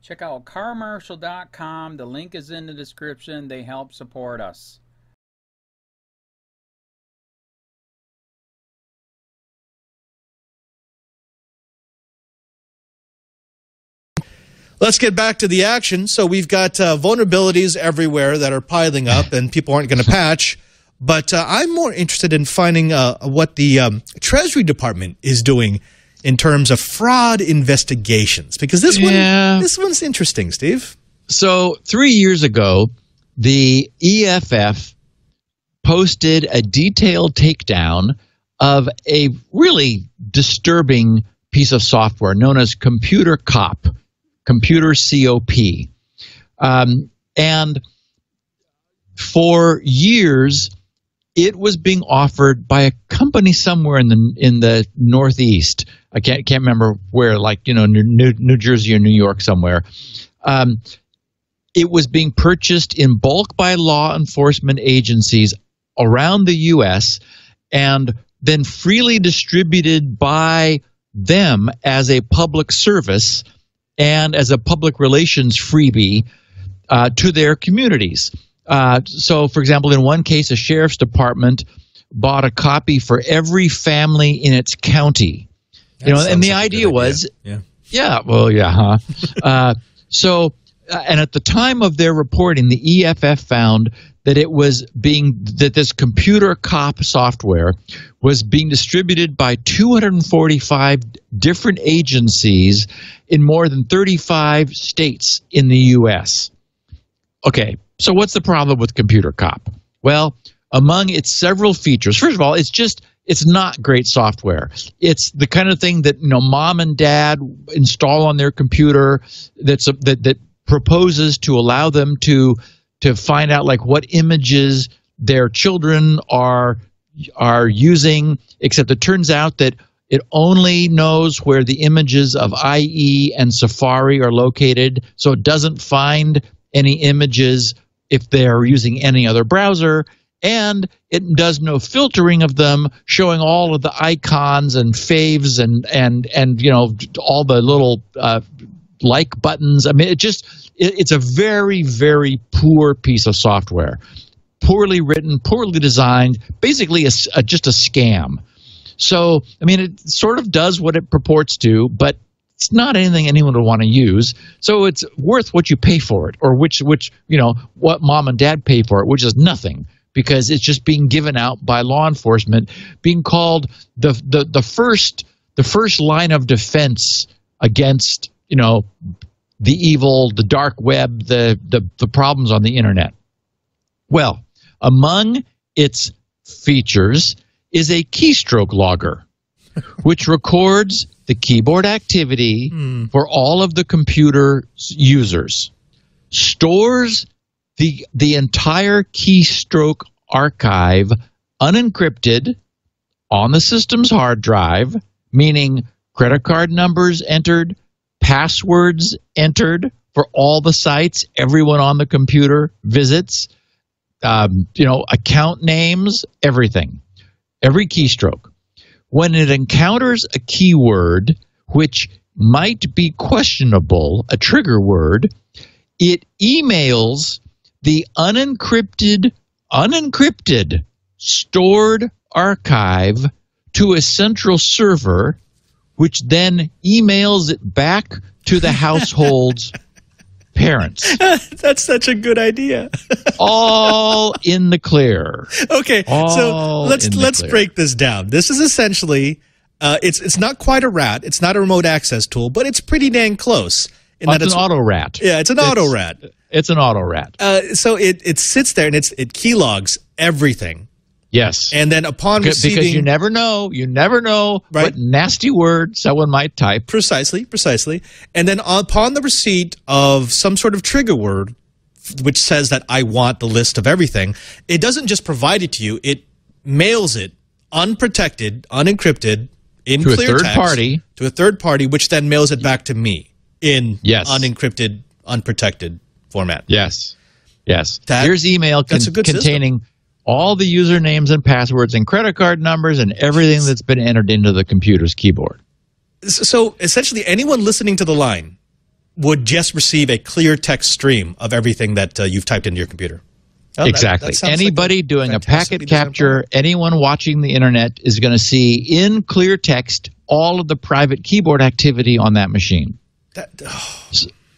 Check out carmarshal.com. The link is in the description. They help support us. Let's get back to the action. So we've got vulnerabilities everywhere that are piling up and people aren't going to patch. But I'm more interested in finding what the Treasury Department is doing in terms of fraud investigations. Because this one's interesting, Steve. So 3 years ago, the EFF posted a detailed takedown of a really disturbing piece of software known as Computer COP. Computer COP. And for years, it was being offered by a company somewhere in the Northeast. I can't remember where, like, you know, New Jersey or New York somewhere. It was being purchased in bulk by law enforcement agencies around the U.S. and then freely distributed by them as a public service and as a public relations freebie to their communities. So, for example, in one case, a sheriff's department bought a copy for every family in its county. You know, and the idea was, and at the time of their reporting, the EFF found that that this Computer COP software was being distributed by 245 different agencies in more than 35 states in the U.S. Okay, so what's the problem with Computer COP? Well, among its several features, first of all, it's not great software. It's the kind of thing that, you know, mom and dad install on their computer that proposes to allow them to find out, like, what images their children are using, except it turns out that it only knows where the images of IE and Safari are located, so it doesn't find any images if they're using any other browser, and it does no filtering of them, showing all of the icons and faves and you know, all the little like buttons. I mean, it's a very, very poor piece of software. Poorly written, poorly designed, basically just a scam. So, I mean, it sort of does what it purports to, but it's not anything anyone would want to use. So it's worth what you pay for it, or which you know, what mom and dad pay for it, which is nothing, because it's just being given out by law enforcement, being called the first line of defense against, you know, the evil, the dark web, the problems on the internet. Well, among its features is a keystroke logger, which records the keyboard activity for all of the computer users, stores the entire keystroke archive unencrypted on the system's hard drive, meaning credit card numbers entered, passwords entered for all the sites everyone on the computer visits, you know, account names, everything, every keystroke. When it encounters a keyword which might be questionable, a trigger word, it emails the unencrypted stored archive to a central server, which then emails it back to the household's parents. That's such a good idea. All in the clear. Okay, so let's break this down. This is essentially, it's not quite a rat. It's not a remote access tool, but it's pretty dang close. It's an auto rat. Yeah, it's an auto rat. It's an auto rat. So it sits there and it keylogs everything. Yes. And then upon receiving... Because you never know right, what nasty word someone might type. Precisely. And then upon the receipt of some sort of trigger word, which says that I want the list of everything, it doesn't just provide it to you, it mails it unprotected, unencrypted, in clear text. To a third party, which then mails it back to me in unencrypted, unprotected format. Yes. Here's email containing system. All the usernames and passwords and credit card numbers and everything that's been entered into the computer's keyboard. So essentially anyone listening to the line would just receive a clear text stream of everything that you've typed into your computer. Oh, exactly. Anybody like doing a packet capture, anyone watching the internet is going to see in clear text all of the private keyboard activity on that machine.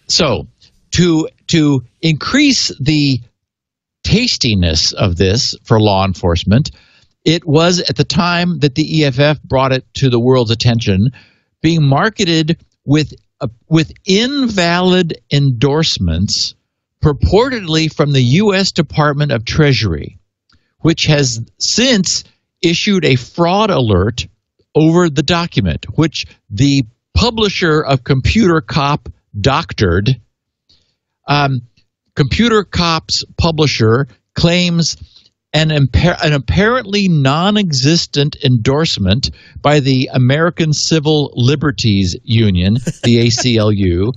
So to increase the tastiness of this for law enforcement, it was at the time that the EFF brought it to the world's attention, being marketed with invalid endorsements purportedly from the U.S. Department of Treasury, which has since issued a fraud alert over the document, which the publisher of Computer Cop doctored. Computer Cop's publisher claims an apparently non-existent endorsement by the American Civil Liberties Union, the ACLU,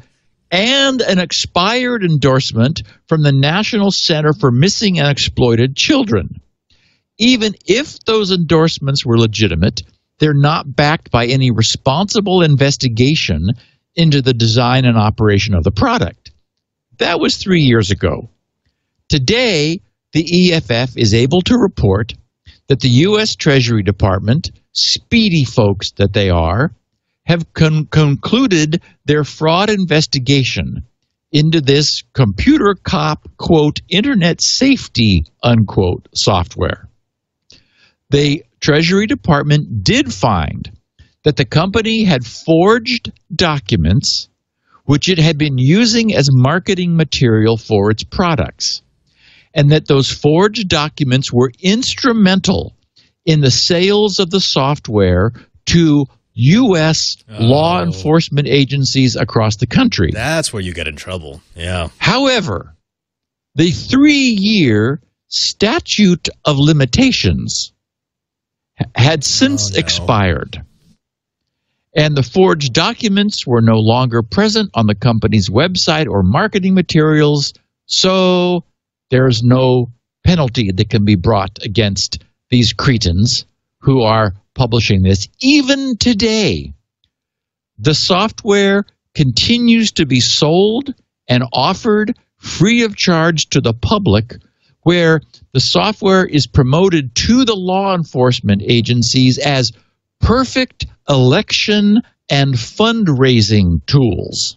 and an expired endorsement from the National Center for Missing and Exploited Children. Even if those endorsements were legitimate, they're not backed by any responsible investigation into the design and operation of the product. That was 3 years ago. Today, the EFF is able to report that the U.S. Treasury Department, speedy folks that they are, have concluded their fraud investigation into this Computer Cop, quote, internet safety, unquote, software. The Treasury Department did find that the company had forged documents which it had been using as marketing material for its products, and that those forged documents were instrumental in the sales of the software to U.S. law enforcement agencies across the country. That's where you get in trouble. Yeah. However, the 3-year statute of limitations had since expired, and the forged documents were no longer present on the company's website or marketing materials, so there's no penalty that can be brought against these cretins who are publishing this. Even today, the software continues to be sold and offered free of charge to the public, where the software is promoted to the law enforcement agencies as perfect election and fundraising tools.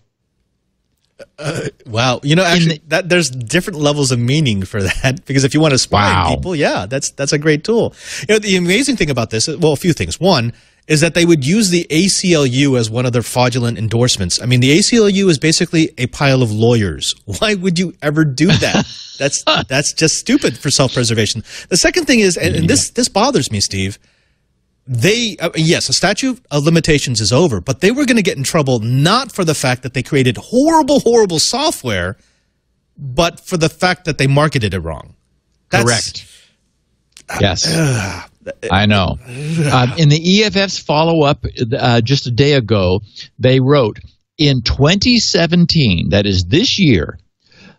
Wow. You know, actually, there's different levels of meaning for that, because if you want to spy on people, yeah, that's a great tool. You know, the amazing thing about this, well, a few things. One is that they would use the ACLU as one of their fraudulent endorsements. I mean, the ACLU is basically a pile of lawyers. Why would you ever do that? That's just stupid for self-preservation. The second thing is, and this bothers me, Steve, yes, a statute of limitations is over, but they were going to get in trouble not for the fact that they created horrible, horrible software, but for the fact that they marketed it wrong. Correct. Yes. I know. In the EFF's follow-up just a day ago, they wrote, in 2017, that is this year,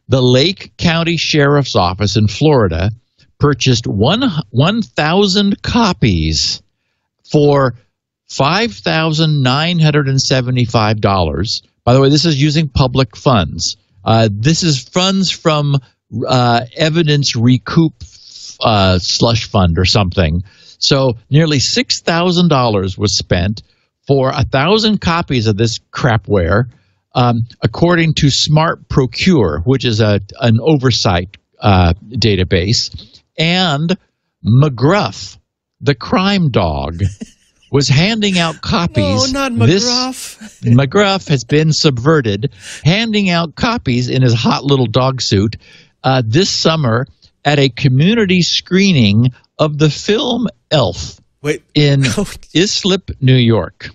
the Lake County Sheriff's Office in Florida purchased 1,000 copies for $5,975. By the way, this is using public funds. This is funds from evidence recoup slush fund or something. So nearly $6,000 was spent for 1,000 copies of this crapware, according to Smart Procure, which is an oversight database. And McGruff, the crime dog, was handing out copies. No, not McGruff. McGruff has been subverted, handing out copies in his hot little dog suit this summer at a community screening of the film Elf in Islip, New York.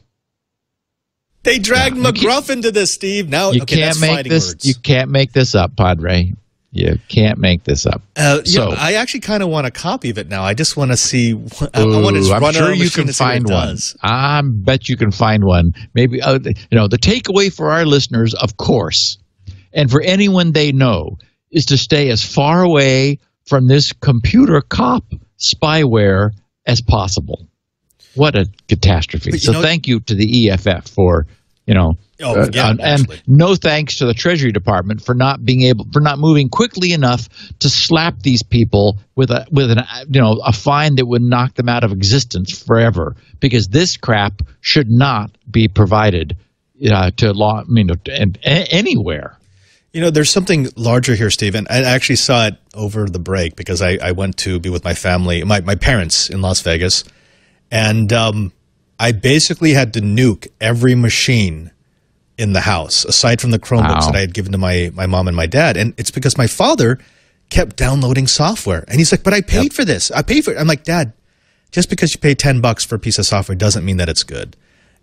They dragged McGruff into this, Steve. Now you can't make this. Words. You can't make this up, Padre. You can't make this up. So I actually kind of want a copy of it now. I just want to see. I'm sure you can find one. I bet you can find one. Maybe the takeaway for our listeners, of course, and for anyone they know, is to stay as far away from this Computer Cop spyware as possible. What a catastrophe! So thank you to the EFF for You know, yeah, and no thanks to the Treasury Department for not moving quickly enough to slap these people with a fine that would knock them out of existence forever, because this crap should not be provided to law. Anywhere. You know, there's something larger here, Stephen. I actually saw it over the break because I went to be with my family, my parents in Las Vegas, and I basically had to nuke every machine in the house, aside from the Chromebooks that I had given to my mom and my dad. And it's because my father kept downloading software. And he's like, but I paid for this. I paid for it. I'm like, Dad, just because you pay $10 for a piece of software doesn't mean that it's good.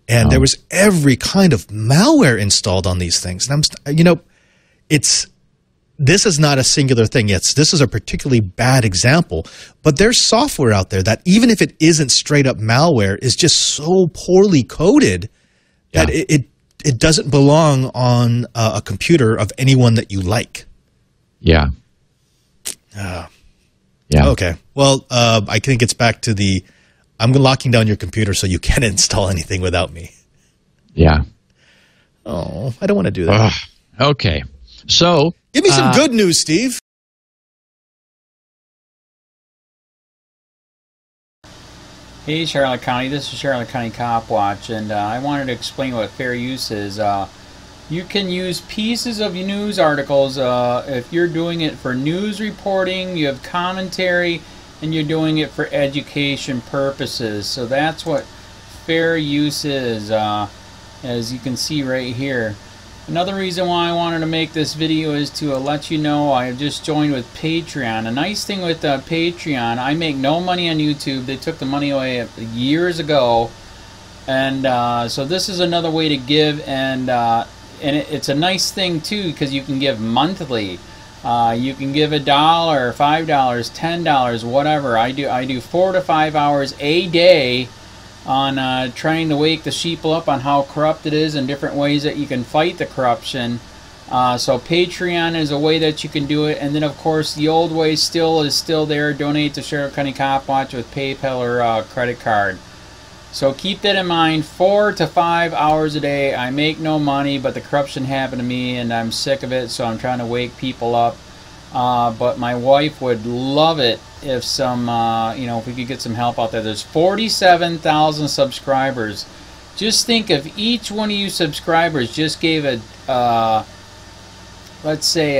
And there was every kind of malware installed on these things. And this is not a singular thing. Yes, this is a particularly bad example, but there's software out there that, even if it isn't straight up malware, is just so poorly coded that it doesn't belong on a computer of anyone that you like. Yeah. Yeah. Okay. Well, I think it's back to I'm locking down your computer so you can't install anything without me. Yeah. Oh, I don't want to do that. Okay. So, give me some good news, Steve. Hey, Charlotte County. This is Charlotte County COPWATCH, and I wanted to explain what fair use is. You can use pieces of news articles if you're doing it for news reporting, you have commentary, and you're doing it for education purposes. So that's what fair use is, as you can see right here. Another reason why I wanted to make this video is to let you know I have just joined with Patreon. A nice thing with Patreon, I make no money on YouTube. They took the money away years ago, and so this is another way to give, and it's a nice thing too, because you can give monthly. You can give $1, $5, $10, whatever. I do 4 to 5 hours a day on trying to wake the sheeple up on how corrupt it is and different ways that you can fight the corruption. So Patreon is a way that you can do it, and then of course the old way is still there. Donate to Charlotte County COPWATCH with PayPal or credit card. So keep that in mind. 4 to 5 hours a day. I make no money, but the corruption happened to me and I'm sick of it, so I'm trying to wake people up. But my wife would love it if if we could get some help out there. There's 47,000 subscribers. Just think, if each one of you subscribers just gave let's say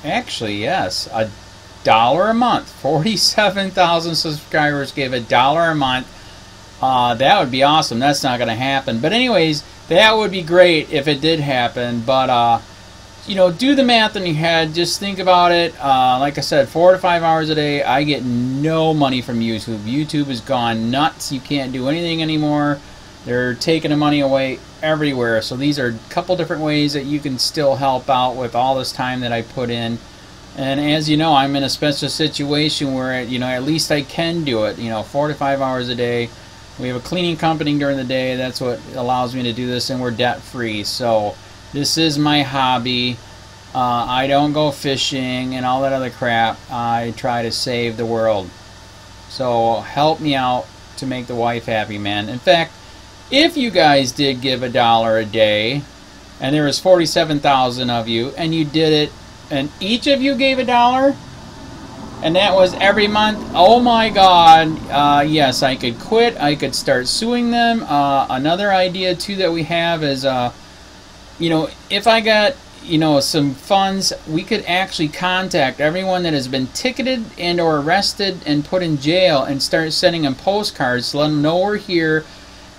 actually, yes, $1 a month. 47,000 subscribers gave $1 a month. That would be awesome. That's not going to happen. But anyways, that would be great if it did happen. But do the math in your head. Just think about it. Like I said, 4 to 5 hours a day. I get no money from YouTube. YouTube has gone nuts. You can't do anything anymore. They're taking the money away everywhere. So these are a couple different ways that you can still help out with all this time that I put in. And as you know, I'm in a special situation where, at least I can do it. 4 to 5 hours a day. We have a cleaning company during the day. That's what allows me to do this, and we're debt-free. So this is my hobby. I don't go fishing and all that other crap. I try to save the world. So help me out to make the wife happy, man. In fact, if you guys did give $1 a day, and there was 47,000 of you, and you did it, and each of you gave $1, and that was every month, oh my God, yes, I could quit. I could start suing them. Another idea too that we have is, if I got, some funds, we could actually contact everyone that has been ticketed and or arrested and put in jail and start sending them postcards to let them know we're here,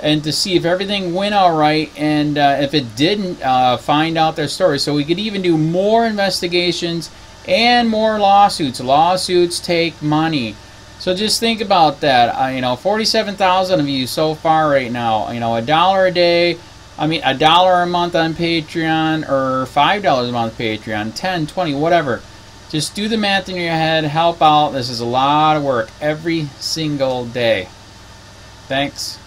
and to see if everything went all right, and if it didn't, find out their story. So we could even do more investigations and more lawsuits. Lawsuits take money. So just think about that. 47,000 of you so far right now. $1 a day. $1 a month on Patreon, or $5 a month Patreon, 10, 20, whatever. Just do the math in your head. Help out. This is a lot of work every single day. Thanks.